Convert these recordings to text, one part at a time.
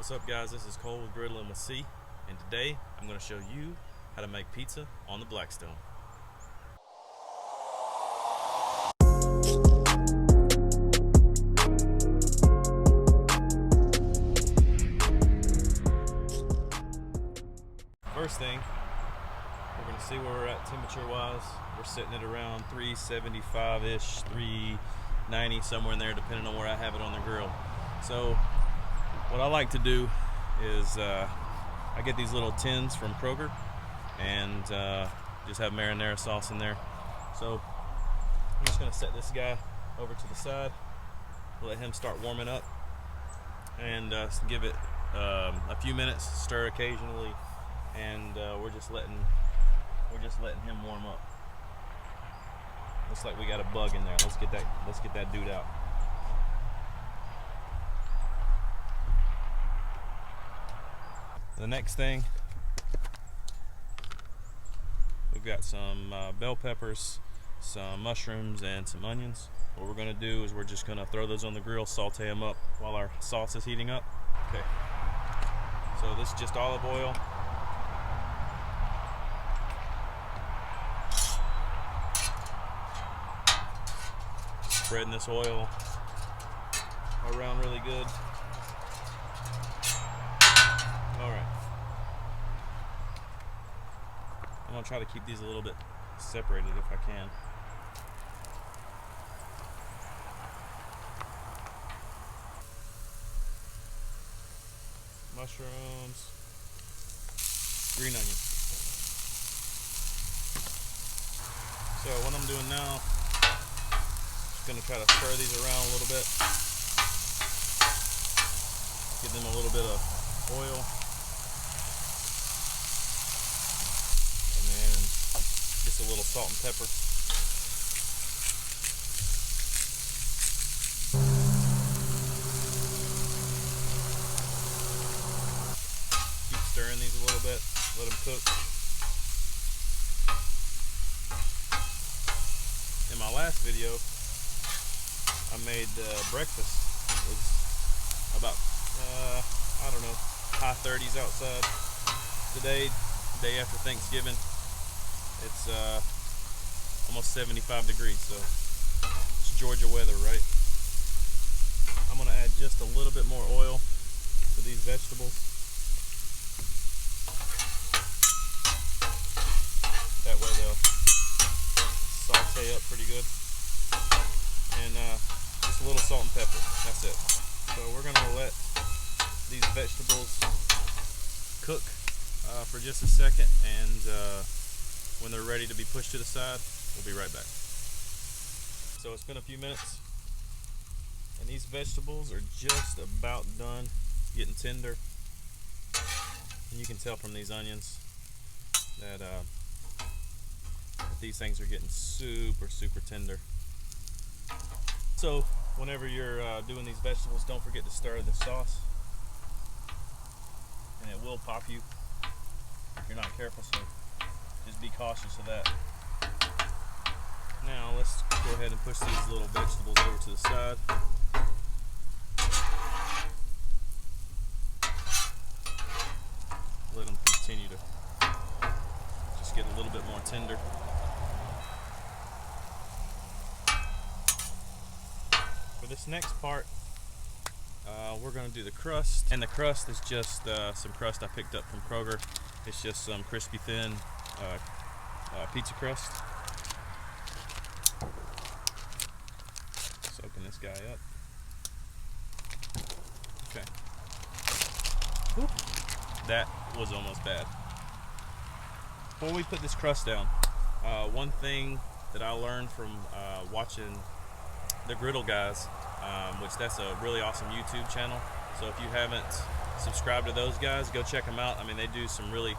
What's up, guys? This is Cole with GriddlinWithC, and today I'm going to show you how to make pizza on the Blackstone. First thing, we're going to see where we're at temperature-wise. We're sitting at around 375-ish, 390, somewhere in there, depending on where I have it on the grill. So what I like to do is I get these little tins from Kroger and just have marinara sauce in there. So I'm just going to set this guy over to the side, let him start warming up, and give it a few minutes, stir occasionally, and we're just letting him warm up. Looks like we got a bug in there. Let's get that dude out. The next thing, we've got some bell peppers, some mushrooms, and some onions. What we're going to do is we're just going to throw those on the grill, saute them up while our sauce is heating up. Okay, so this is just olive oil. Spreading this oil around really good. Alright. I'm going to try to keep these a little bit separated if I can. Mushrooms, green onion. So what I'm doing now, just going to try to stir these around a little bit. Give them a little bit of oil. Just a little salt and pepper. Keep stirring these a little bit, let them cook. In my last video, I made breakfast. It was about, I don't know, high 30s outside. Today, day after Thanksgiving, it's almost 75 degrees, so it's Georgia weather, right? I'm going to add just a little bit more oil to these vegetables. That way they'll saute up pretty good. And just a little salt and pepper. That's it. So we're going to let these vegetables cook for just a second, and when they're ready to be pushed to the side, we'll be right back. So it's been a few minutes, and these vegetables are just about done getting tender. And you can tell from these onions that these things are getting super, super tender. So whenever you're doing these vegetables, don't forget to stir the sauce, and it will pop you if you're not careful, so just be cautious of that. Now let's go ahead and push these little vegetables over to the side. Let them continue to just get a little bit more tender. For this next part, we're going to do the crust, and the crust is just some crust I picked up from Kroger. It's just some crispy thin pizza crust. Just open this guy up. Okay. Whew. That was almost bad. Before we put this crust down, one thing that I learned from watching the Griddle guys, which that's a really awesome YouTube channel. So if you haven't subscribed to those guys, go check them out. I mean, they do some really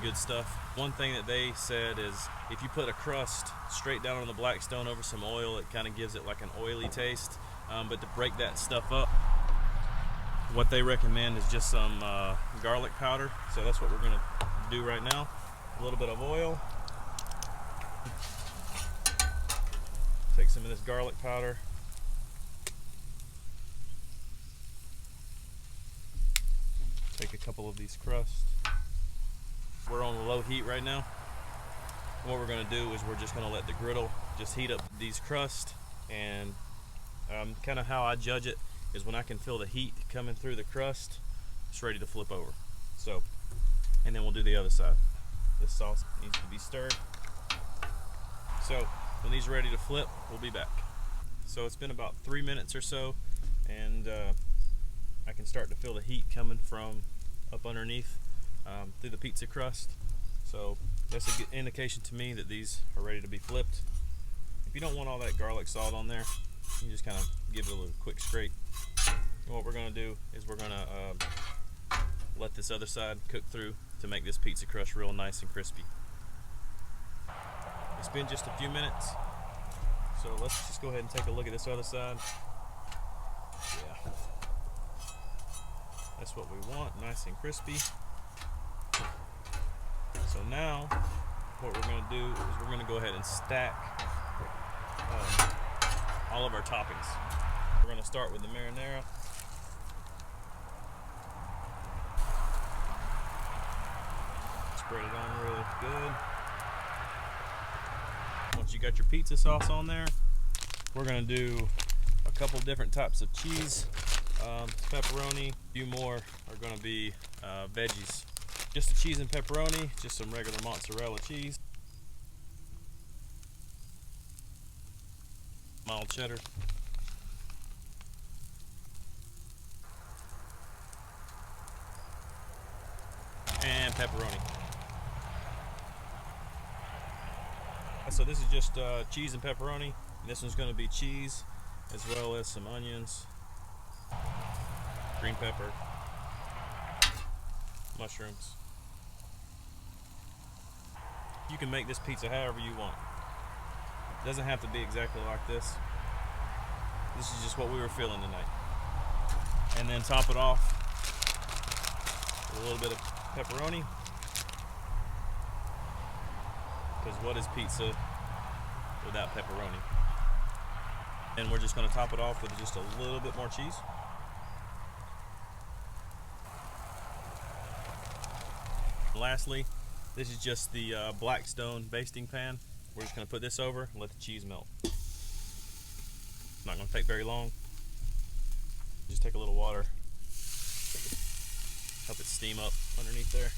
good stuff. One thing that they said is if you put a crust straight down on the Blackstone over some oil, it kind of gives it like an oily taste. But to break that stuff up, what they recommend is just some garlic powder. So that's what we're going to do right now. A little bit of oil. Take some of this garlic powder. Take a couple of these crusts. We're on low heat right now. What we're going to do is we're just going to let the griddle just heat up these crusts, and kind of how I judge it is when I can feel the heat coming through the crust, it's ready to flip over. So, and then we'll do the other side. This sauce needs to be stirred. So when these are ready to flip, we'll be back. So it's been about 3 minutes or so, and I can start to feel the heat coming from up underneath through the pizza crust. So that's a good indication to me that these are ready to be flipped. If you don't want all that garlic salt on there, you just kind of give it a little quick scrape. And what we're going to do is we're going to let this other side cook through to make this pizza crust real nice and crispy. It's been just a few minutes, so let's just go ahead and take a look at this other side. Yeah, that's what we want, nice and crispy. So now what we're going to do is we're going to go ahead and stack all of our toppings. We're going to start with the marinara. Spread it on really good. Once you got your pizza sauce on there, we're going to do a couple different types of cheese. Pepperoni, a few more are going to be veggies. Just the cheese and pepperoni, just some regular mozzarella cheese. Mild cheddar. And pepperoni. So this is just cheese and pepperoni. And this one's going to be cheese, as well as some onions, green pepper, mushrooms. You can make this pizza however you want. It doesn't have to be exactly like this. This is just what we were feeling tonight. And then top it off with a little bit of pepperoni. Because what is pizza without pepperoni? And we're just going to top it off with just a little bit more cheese. Lastly, this is just the Blackstone basting pan. We're just going to put this over and let the cheese melt. Not going to take very long. Just take a little water, help it steam up underneath there.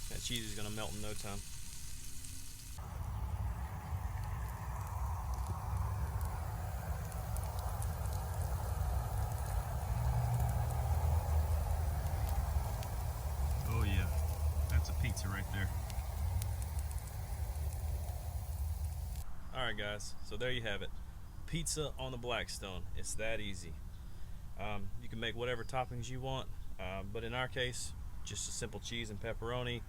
That cheese is going to melt in no time. Oh yeah, that's a pizza right there. Alright guys, so there you have it. Pizza on the Blackstone. It's that easy. You can make whatever toppings you want, but in our case, just a simple cheese and pepperoni,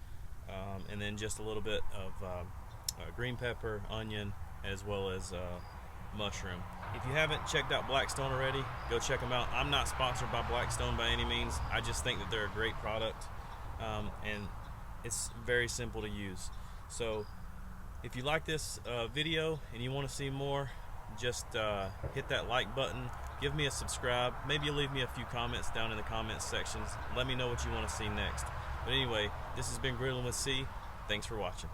and then just a little bit of green pepper, onion, as well as mushroom. If you haven't checked out Blackstone already, go check them out. I'm not sponsored by Blackstone by any means. I just think that they're a great product, and it's very simple to use. So if you like this video and you want to see more, just hit that like button, give me a subscribe, maybe you'll leave me a few comments down in the comments sections. Let me know what you want to see next. But anyway, this has been GriddlinWithC. Thanks for watching.